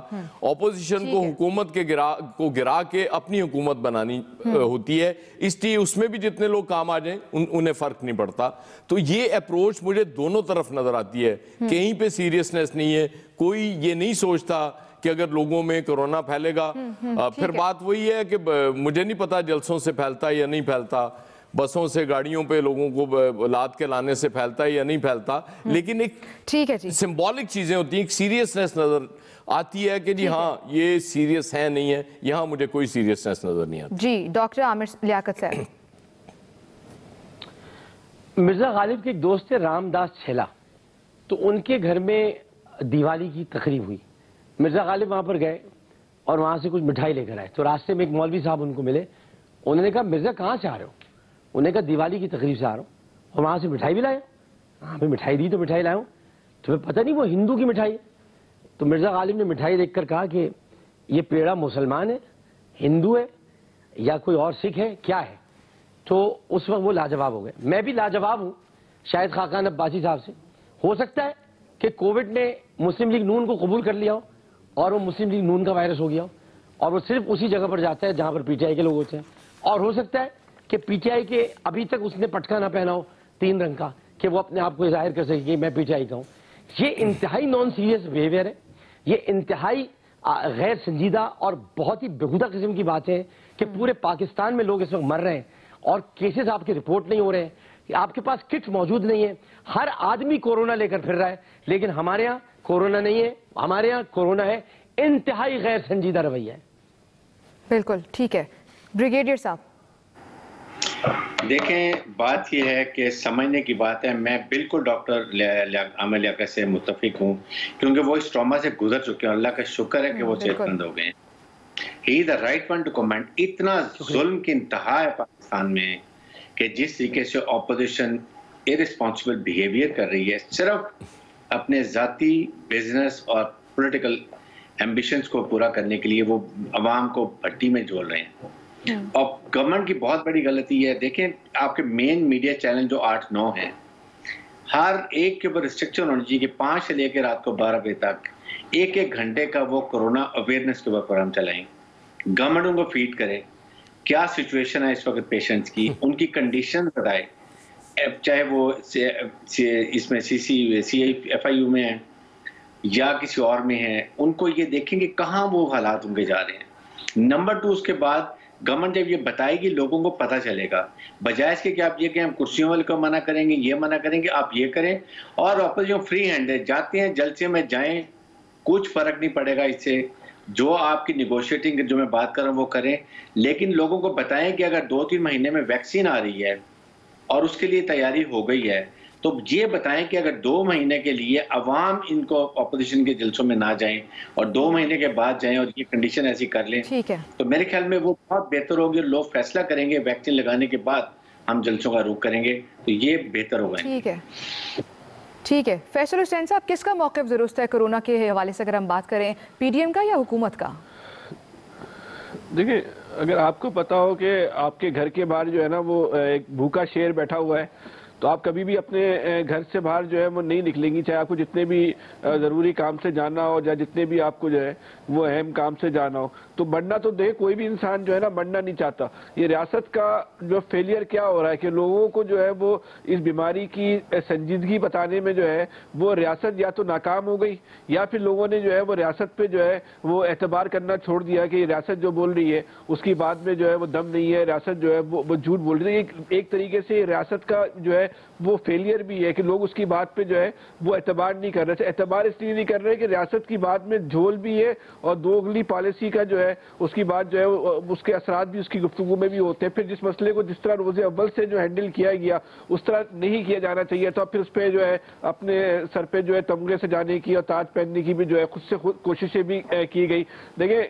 ऑपोजिशन को हुकूमत के गिरा के अपनी हुकूमत बनानी होती है, इसलिए उसमें भी जितने लोग काम आ जाएं उन्हें फ़र्क नहीं पड़ता। तो ये अप्रोच मुझे दोनों तरफ नज़र आती है। कहीं पे सीरियसनेस नहीं है, कोई ये नहीं सोचता कि अगर लोगों में कोरोना फैलेगा, फिर बात वही है कि मुझे नहीं पता जलसों से फैलता है या नहीं फैलता, बसों से गाड़ियों पे लोगों को लाद के लाने से फैलता है या नहीं फैलता, लेकिन एक ठीक है जी, सिंबॉलिक चीजें होती हैं, एक सीरियसनेस नजर आती है कि जी हाँ ये सीरियस है नहीं है। यहाँ मुझे कोई सीरियसनेस नजर नहीं आती। जी डॉक्टर आमिर लियाकत साहब। मिर्जा गालिब के एक दोस्त थे रामदास छेला, तो उनके घर में दिवाली की तकरीब हुई। मिर्जा गालिब वहां पर गए और वहां से कुछ मिठाई लेकर आए। तो रास्ते में एक मौलवी साहब उनको मिले। उन्होंने कहा मिर्जा कहाँ से आ रहे हो? उन्होंने कहा दिवाली की तकरीब से आ रहा हूँ। और वहां से मिठाई भी लाए? हाँ भाई मिठाई दी तो मिठाई लाया हूँ। तुम्हें पता नहीं वो हिंदू की मिठाई है? तो मिर्जा गालिब ने मिठाई देखकर कहा कि ये पेड़ा मुसलमान है, हिंदू है या कोई और सिख है, क्या है? तो उस वक्त वो लाजवाब हो गए। मैं भी लाजवाब हूँ शाहिद खाकान अब्बासी साहब से। हो सकता है कि कोविड ने मुस्लिम लीग नून को कबूल कर लिया हो और वो मुस्लिम लीग नून का वायरस हो गया हो और वो सिर्फ उसी जगह पर जाता है जहां पर पीटीआई के लोग होते हैं। और हो सकता है कि पीटीआई के अभी तक उसने पटका ना पहना हो 3 रंग का, कि वो अपने आप को जाहिर कर सके कि मैं पीटीआई का हूं। ये इंतहाई नॉन सीरियस बिहेवियर है, ये इंतहाई गैर संजीदा और बहुत ही बेहुदा किस्म की बात है कि पूरे पाकिस्तान में लोग इस वक्त मर रहे हैं और केसेस आपके रिपोर्ट नहीं हो रहे हैं, आपके पास किट मौजूद नहीं है। हर आदमी कोरोना लेकर फिर रहा है, लेकिन हमारे यहाँ कोरोना नहीं है, हमारे यहाँ कोरोना है। इंतहाई गैर संजीदा रवैया है। बिल्कुल ठीक है। ब्रिगेडियर साहब देखें, बात यह है कि समझने की बात है। मैं बिल्कुल डॉक्टर आमिर लियाकत से मुत्तफिक हूँ, क्योंकि वो इस ट्रॉमा से गुजर चुके हैं। अल्लाह का शुक्र है कि वो सेहतमंद हो गए। He the right one to comment. इतना जुल्म की इंतहा है पाकिस्तान में कि जिस तरीके से ऑपोजिशन इररिस्पॉन्सिबल बिहेवियर कर रही है, सिर्फ अपने जाती बिजनेस और पॉलिटिकल एम्बिशंस को पूरा करने के लिए वो अवाम को भट्टी में झोल रहे हैं। और गवर्नमेंट की बहुत बड़ी गलती है, देखें आपके मेन मीडिया चैनल जो 8-9 हैं, हर एक के ऊपर रिस्ट्रिक्शन होनी चाहिए कि 5 से लेकर रात को 12 बजे तक 1-1 घंटे का वो कोरोना अवेयरनेस के ऊपर प्रोग्राम चलाएं। गवर्नमेंट उनको फीड करे क्या सिचुएशन है इस वक्त पेशेंट्स की, उनकी कंडीशन बताए, चाहे वो इसमें CFIU में है या किसी और में है, उनको ये देखेंगे कहाँ वो हालात उनके जा रहे हैं। नंबर 2, उसके बाद गवर्नमेंट जब ये बताएगी लोगों को पता चलेगा, बजाय इसके कि आप ये कहें हम कुर्सियों वाले को मना करेंगे, ये मना करेंगे, आप ये करें। और वापस जो फ्री हैंड है, जाते हैं जलसे में जाएं, कुछ फर्क नहीं पड़ेगा इससे। जो आपकी निगोशिएटिंग जो मैं बात कर रहा हूँ वो करें, लेकिन लोगों को बताएं कि अगर 2-3 महीने में वैक्सीन आ रही है और उसके लिए तैयारी हो गई है, तो ये बताएं कि अगर 2 महीने के लिए अवाम इनको ऑपोजिशन के जलसों में ना जाएं और 2 महीने के बाद जाएं और ये कंडीशन ऐसी कर लें, ठीक है, तो मेरे ख्याल में वो बहुत बेहतर होगी। लोग फैसला करेंगे वैक्सीन लगाने के बाद हम जलसों का रुख करेंगे, तो ये बेहतर होगा। ठीक है, ठीक है। फैसल हुसैन साहब, किसका मौक़िफ़ दुरुस्त है कोरोना के हवाले से अगर हम बात करें, PDM का या हुकूमत का? देखिए, अगर आपको पता हो कि आपके घर के बाहर जो है ना वो एक भूखा शेर बैठा हुआ है, तो आप कभी भी अपने घर से बाहर जो है वो नहीं निकलेंगी, चाहे आपको जितने भी ज़रूरी काम से जाना हो या जितने भी आपको जो है वो अहम काम से जाना हो। तो बढ़ना तो देख कोई भी इंसान जो है ना बढ़ना नहीं चाहता। ये रियासत का जो फेलियर क्या हो रहा है कि लोगों को जो है वो इस बीमारी की संजीदगी बताने में जो है वो रियासत या तो नाकाम हो गई, या फिर लोगों ने जो है वो रियासत पे जो है वो एतबार करना छोड़ दिया कि रियासत जो बोल रही है उसकी बात में जो है वो दम नहीं है, रियासत जो है वो झूठ बोल रही है। एक तरीके से रियासत का जो है वो फेलियर भी है कि लोग उसकी बात पे जो है वो एतबार नहीं कर रहे। एतबार इसलिए नहीं कर रहे कि रियासत की बात में झोल भी है और दोगली पॉलिसी का जो है उसकी बात जो है उसके असरात भी उसकी गुफ्तगू में भी होते हैं। फिर जिस मसले को जिस तरह रोज़े अव्वल से जो हैंडल किया गया उस तरह नहीं किया जाना चाहिए था। फिर उस पर जो है अपने सर पे जो है तमगे सजाने की और ताज पहनने की भी जो है खुद से खुद कोशिशें भी की गई। देखिए,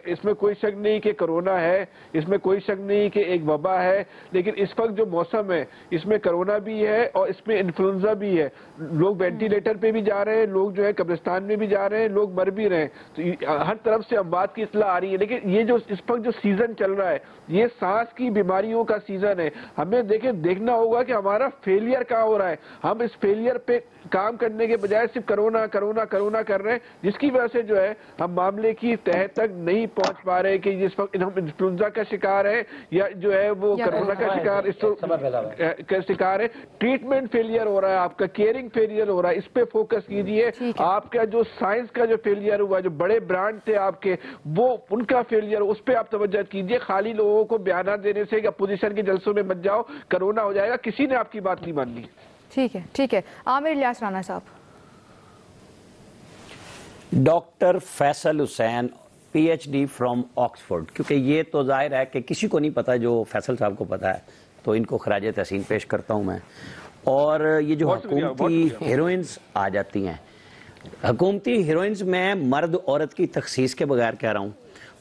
इसमें कोई शक नहीं कि कोरोना है, इसमें कोई शक नहीं कि एक वबा है, लेकिन इस वक्त जो मौसम है इसमें कोरोना भी है और इसमें इन्फ्लुएंजा भी है। लोग वेंटिलेटर पे भी जा रहे हैं, लोग जो है कब्रिस्तान में भी जा रहे हैं, लोग मर भी रहे हैं। तो हर तरफ से अमवात की इत्तला आ रही है। लेकिन ये जो इस वक्त जो सीजन चल रहा है ये सांस की बीमारियों का सीजन है। हमें देखना होगा कि हमारा फेलियर कहाँ हो रहा है। हम इस फेलियर पे काम करने के बजाय सिर्फ कोरोना कोरोना कोरोना कर रहे हैं, जिसकी वजह से जो है हम मामले की तह तक नहीं पहुंच पा रहे कि जिस वक्त हम इन्फ्लुएंजा का शिकार है या जो है वो कोरोना का शिकार है। ट्रीटमेंट फेलियर हो रहा है, आपका केयरिंग फेलियर हो रहा है, इस पे फोकस कीजिए। आपका जो साइंस का जो फेलियर हुआ, जो बड़े ब्रांड थे आपके वो उनका फेलियर, उस पर आप तवज्जो कीजिए। खाली लोगों को बयान देने से अपोजिशन के जलसों में मत जाओ, कोरोना हो जाएगा। किसी ने आपकी बात नहीं माननी। ठीक है, ठीक है। आमिर इलियास राना साहब। Doctor Faisal Hussain, PhD from Oxford, क्योंकि ये तो जाहिर है कि किसी को नहीं पता जो फैसल साहब को पता है, तो इनको खराज तहसीन पेश करता हूँ मैं। और ये जो हुकूमती हीरोइंस आ जाती हैं, हुकूमती हीरोइंस में मर्द औरत की तखसीस के बगैर कह रहा हूँ,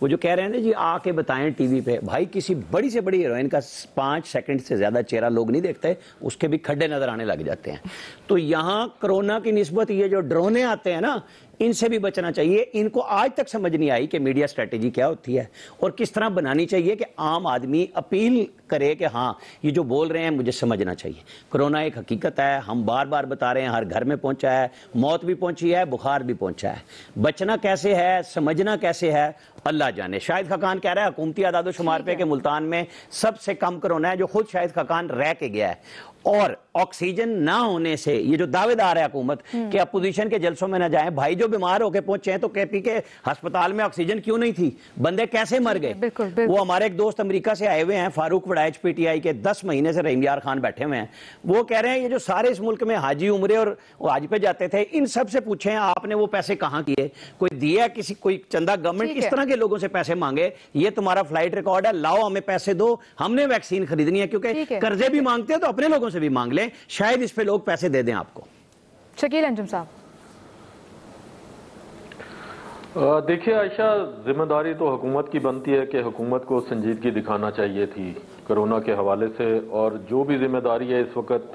वो जो कह रहे हैं ना जी आके बताएं टीवी पे, भाई किसी बड़ी से बड़ी हीरोइन का 5 सेकंड से ज़्यादा चेहरा लोग नहीं देखते, उसके भी खड्डे नज़र आने लग जाते हैं। तो यहाँ कोरोना की निस्बत ये जो ड्रोने आते हैं ना, इनसे भी बचना चाहिए। इनको आज तक समझ नहीं आई कि मीडिया स्ट्रेटेजी क्या होती है और किस तरह बनानी चाहिए कि आम आदमी अपील करे कि हाँ ये जो बोल रहे हैं मुझे समझना चाहिए। कोरोना एक हकीकत है, हम बार बार बता रहे हैं, हर घर में पहुंचा है, मौत भी पहुंची है, बुखार भी पहुंचा है। बचना कैसे है, समझना कैसे है, अल्लाह जाने। शाहिद खाकान कह रहा है हुकूमती आदाद-ओ-शुमार पे कि मुल्तान में सबसे कम कोरोना है, जो खुद शाहिद खाकान रह के गया है। और ऑक्सीजन ना होने से ये जो दावेदार है हुकूमत कि अपोजिशन के जलसों में ना जाए, भाई जो बीमार होकर पहुंचे हैं तो केपी के अस्पताल में ऑक्सीजन क्यों नहीं थी, बंदे कैसे मर गए। वो हमारे एक दोस्त अमेरिका से आए हुए हैं, फारूक वड़ाइच, PTI के, 10 महीने से रहीम यार खान बैठे हुए हैं। वो कह रहे हैं ये जो सारे इस मुल्क में हाजी उमरे और हाज पे जाते थे, इन सब से पूछें आपने वो पैसे कहाँ किए, कोई दिया, किसी कोई चंदा गवर्नमेंट किस तरह के लोगों से पैसे मांगे, ये तुम्हारा फ्लाइट रिकॉर्ड है, लाओ हमें पैसे दो, हमने वैक्सीन खरीदनी है। क्योंकि कर्जे भी मांगते हैं तो अपने लोगों से भी मांग लें, शायद इस पे लोग पैसे दे दें आपको। शकील अंजुम साहब। देखिए आयशा, जिम्मेदारी तो हुकूमत की बनती है कि हुकूमत को संजीदगी दिखाना चाहिए थी कोरोना के हवाले से, और जो भी जिम्मेदारी है इस वक्त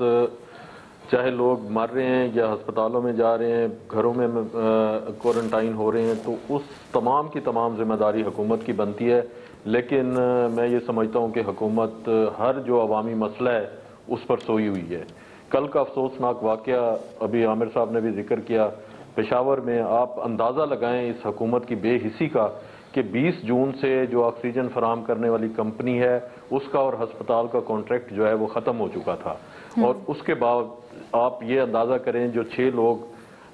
चाहे लोग मर रहे हैं या अस्पतालों में जा रहे हैं, घरों में क्वारंटाइन हो रहे हैं, तो उस तमाम की तमाम जिम्मेदारी हुकूमत की बनती है। लेकिन मैं ये समझता हूँ कि हुकूमत हर जो अवामी मसला है उस पर सोई हुई है। कल का अफसोसनाक वाक़या अभी आमिर साहब ने भी जिक्र किया, पेशावर में। आप अंदाज़ा लगाएं इस हुकूमत की बेहिसी का कि 20 जून से जो ऑक्सीजन फराम करने वाली कंपनी है उसका और हस्पताल का कॉन्ट्रैक्ट जो है वो ख़त्म हो चुका था, और उसके बाद आप ये अंदाज़ा करें जो 6 लोग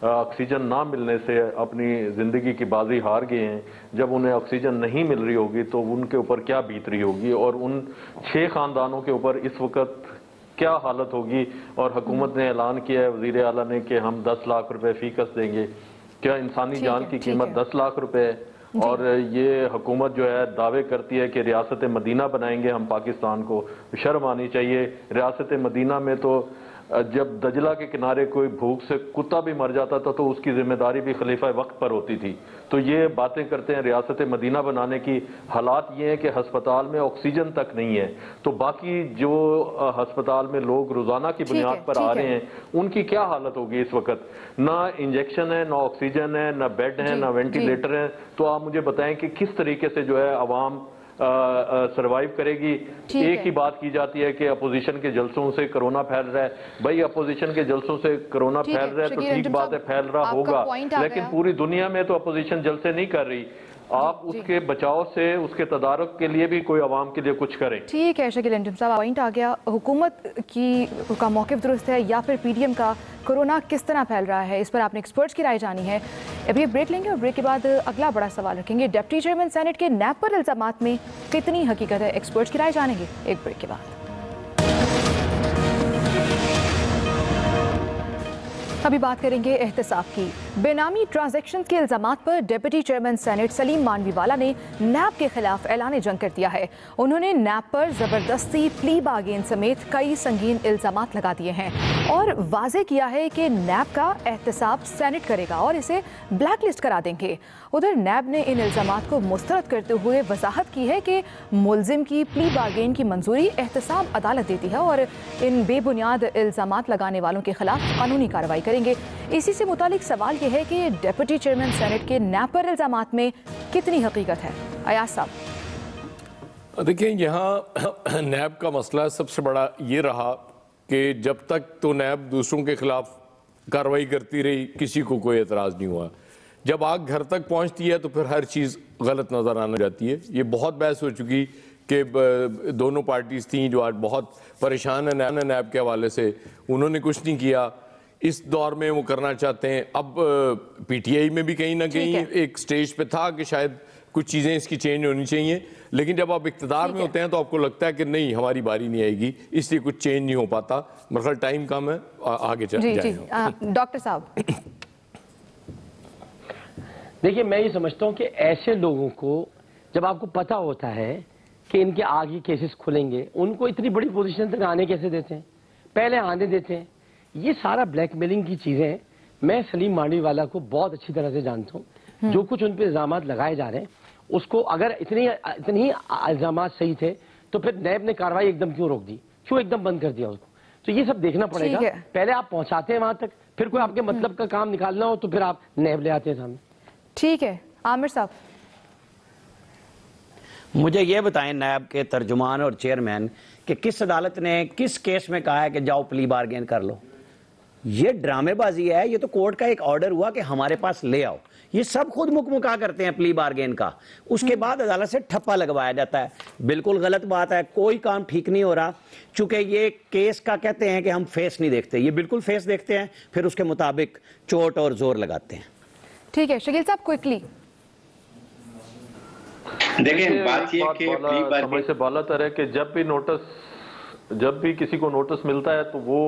ऑक्सीजन ना मिलने से अपनी ज़िंदगी की बाजी हार गए हैं, जब उन्हें ऑक्सीजन नहीं मिल रही होगी तो उनके ऊपर क्या बीत रही होगी, और उन 6 ख़ानदानों के ऊपर इस वक्त क्या हालत होगी। और हुकूमत ने ऐलान किया है, वज़ीर आला ने, कि हम 10 लाख रुपए फ़ीकस देंगे। क्या इंसानी जान की कीमत 10 लाख रुपए है? और ये हुकूमत जो है दावे करती है कि रियासत मदीना बनाएंगे हम पाकिस्तान को। शर्म आनी चाहिए। रियासत मदीना में तो जब दजला के किनारे कोई भूख से कुत्ता भी मर जाता था तो उसकी जिम्मेदारी भी खलीफा वक्त पर होती थी। तो ये बातें करते हैं रियासत मदीना बनाने की। हालात ये हैं कि हस्पताल में ऑक्सीजन तक नहीं है, तो बाकी जो हस्पताल में लोग रोजाना की बुनियाद पर आ रहे हैं उनकी क्या हालत होगी इस वक्त। ना इंजेक्शन है, ना ऑक्सीजन है, ना बेड है, ना वेंटिलेटर है। तो आप मुझे बताएं कि किस तरीके से जो है अवाम सरवाइव करेगी। एक ही बात की जाती है कि अपोजिशन के जलसों से कोरोना फैल रहा है। भाई अपोजिशन के जलसों से कोरोना फैल रहा है तो ठीक बात है, फैल रहा होगा, लेकिन पूरी दुनिया में तो अपोजिशन जलसे नहीं कर रही। आप उसके बचाव से, उसके तदारुक के लिए भी कोई आवाम के लिए कुछ करें। ठीक है शकील अंजुम साहब, पॉइंट आ गया। हुकूमत का मौक़िफ़ दुरुस्त है या फिर पीडीएम का? कोरोना किस तरह फैल रहा है, इस पर आपने एक्सपर्ट्स की राय जानी है। अभी ब्रेक लेंगे और ब्रेक के बाद अगला बड़ा सवाल रखेंगे। डिप्टी चेयरमैन सेनेट के नैब पर इल्ज़ामात में कितनी हकीकत है, एक्सपर्ट्स की राय जानेंगे एक ब्रेक के बाद। अभी बात करेंगे एहतसाब की। बेनामी ट्रांजैक्शन के इल्जामात पर deputy chairman senate Salim Mandviwalla ने नैब के खिलाफ ऐलान जंग कर दिया है। उन्होंने नैब पर जबरदस्ती, प्ली बार्गेन समेत कई संगीन इल्जामात लगा दिए हैं और वाजे किया है कि नैब का एहतसाब सेनेट करेगा और इसे ब्लैक लिस्ट करा देंगे। उधर नैब ने इन इल्जामात को मुस्तरद करते हुए वजाहत की है कि मुलजिम की प्ली बार्गेन की मंजूरी एहतसाब अदालत देती है और इन बेबुनियाद इल्जामात लगाने वालों के खिलाफ कानूनी कार्रवाई करेंगे। इसी से मुतालिक सवाल यह है कि डिप्टी चेयरमैन सेनेट के नैब पर इल्जामात में कितनी हकीकत है। अयाज साहब देखिए, यहाँ नैब का मसला सबसे बड़ा ये रहा कि जब तक तो नैब दूसरों के खिलाफ कार्रवाई करती रही, किसी को कोई एतराज़ नहीं हुआ। जब आग घर तक पहुँचती है तो फिर हर चीज़ गलत नज़र आने जाती है। ये बहुत बहस हो चुकी कि दोनों पार्टीज़ थीं जो आज बहुत परेशान है नैब के हवाले से, उन्होंने कुछ नहीं किया। इस दौर में वो करना चाहते हैं। अब पीटीआई में भी कहीं ना कहीं एक स्टेज पे था कि शायद कुछ चीज़ें इसकी चेंज होनी चाहिए, लेकिन जब आप इक़्तिदार में होते हैं तो आपको लगता है कि नहीं, हमारी बारी नहीं आएगी, इसलिए कुछ चेंज नहीं हो पाता। मतलब टाइम कम है, आगे चल जाएगा। डॉक्टर साहब देखिए, मैं ये समझता हूँ कि ऐसे लोगों को जब आपको पता होता है कि इनके आगे केसेस खुलेंगे, उनको इतनी बड़ी पोजीशन तक आने कैसे देते हैं, पहले आने देते हैं। ये सारा ब्लैकमेलिंग की चीजें हैं। मैं सलीम मांडवीवाला को बहुत अच्छी तरह से जानता हूँ। जो कुछ उन पर इल्जामात लगाए जा रहे हैं उसको, अगर इतने ही इल्जामात सही थे तो फिर नैब ने कार्रवाई एकदम क्यों रोक दी, क्यों एकदम बंद कर दिया उसको? तो ये सब देखना पड़ेगा। पहले आप पहुंचाते हैं वहां तक, फिर कोई आपके मतलब का काम निकालना हो तो फिर आप नैब ले आते हैं सामने। ठीक है आमिर साहब, मुझे ये बताएं नैब के तर्जुमान और चेयरमैन कि किस अदालत ने किस केस में कहा है कि जाओ प्ली बार्गेन कर लो। ये ड्रामेबाजी है। ये तो कोर्ट का एक ऑर्डर हुआ कि हमारे पास ले आओ। ये सब खुद मुकमुका करते हैं प्ली बार्गेन का, उसके बाद अदालत से ठप्पा लगवाया जाता है। बिल्कुल गलत बात है, कोई काम ठीक नहीं हो रहा। चूंकि ये केस का कहते हैं कि हम फेस नहीं देखते, ये बिल्कुल फेस देखते हैं, फिर उसके मुताबिक चोट और जोर लगाते हैं। ठीक है शकील साहब, क्विकली देखिए, बात ये कि समय से बालातर है कि जब भी किसी को नोटिस मिलता है तो वो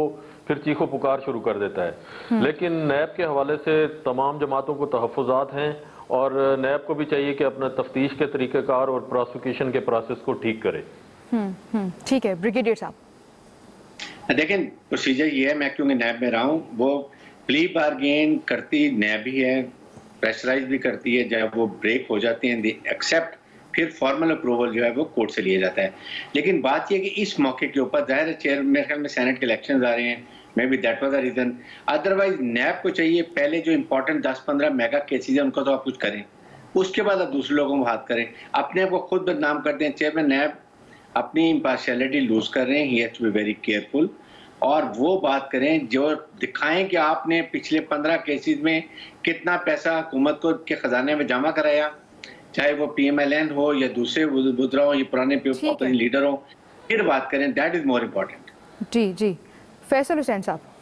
फिर चीखो पुकार शुरू कर देता है। लेकिन नैब के हवाले से तमाम जमातों को तहफ़्फ़ुज़ात हैं और नैब को भी चाहिए कि अपना तफ्तीश के तरीक़ेकार और प्रोसिक्यूशन के प्रोसेस को ठीक करे। ठीक है ब्रिगेडियर साहब। देखिए, प्रोसीजर ये है, मैं क्योंकि नैब में रहा हूँ, वो प्ली बार्गेन करती नैब ही है, प्रेशराइज भी करती है। जब वो ब्रेक हो जाते हैं दे एक्सेप्ट, फिर फॉर्मल अप्रूवल जो है वो कोर्ट से लिया जाता है। लेकिन बात यह कि इस मौके के ऊपर जाहिर है, मेरे ख्याल में सेनेट के इलेक्शंस आ रहे हैं, maybe that was the reason. Otherwise NAB को चाहिए पहले जो इंपॉर्टेंट 10-15 मेगा केसेज है उनको तो आप कुछ करें, उसके बाद आप दूसरे लोगों को बात करें। अपने आप को खुद बदनाम करते हैं। चेयरमैन नैब अपनी इम्पार्शियलिटी लूज कर रहे हैं, he has to be very careful, और वो बात करें जो दिखाएं कि आपने पिछले 15 केसेस में कितना पैसा हुकूमत को के खजाने में जमा कराया, चाहे वो PMLN हो या दूसरे बुजरा हो या पुराने अपोजिशन लीडर हो, फिर बात करें। That is more important. जी जी, फैसल हुसैन साहब।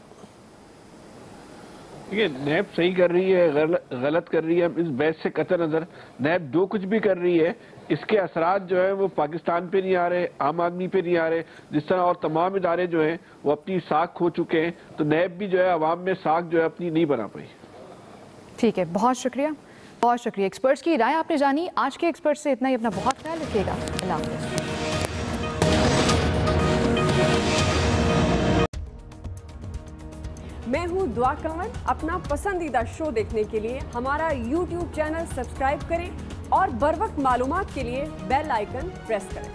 देखिए, नैब सही कर रही है, गलत कर रही है, इस बहस से कतर नजर नैब जो कुछ भी कर रही है इसके असरात जो है वो पाकिस्तान पे नहीं आ रहे, आम आदमी पे नहीं आ रहे। जिस तरह और तमाम इदारे जो हैं वो अपनी साख खो चुके हैं, तो नैब भी जो है अवाम में साख जो है अपनी नहीं बना पाई। ठीक है, बहुत शुक्रिया, बहुत शुक्रिया। एक्सपर्ट्स की राय आपने जानी। आज के एक्सपर्ट से इतना ही। अपना बहुत ख्याल रखिएगा। अल्लाह हाफ़िज़। मैं हूं दुआ कंवर। अपना पसंदीदा शो देखने के लिए हमारा YouTube चैनल सब्सक्राइब करें और बर वक्त मालूमात के लिए बेल आइकन प्रेस करें।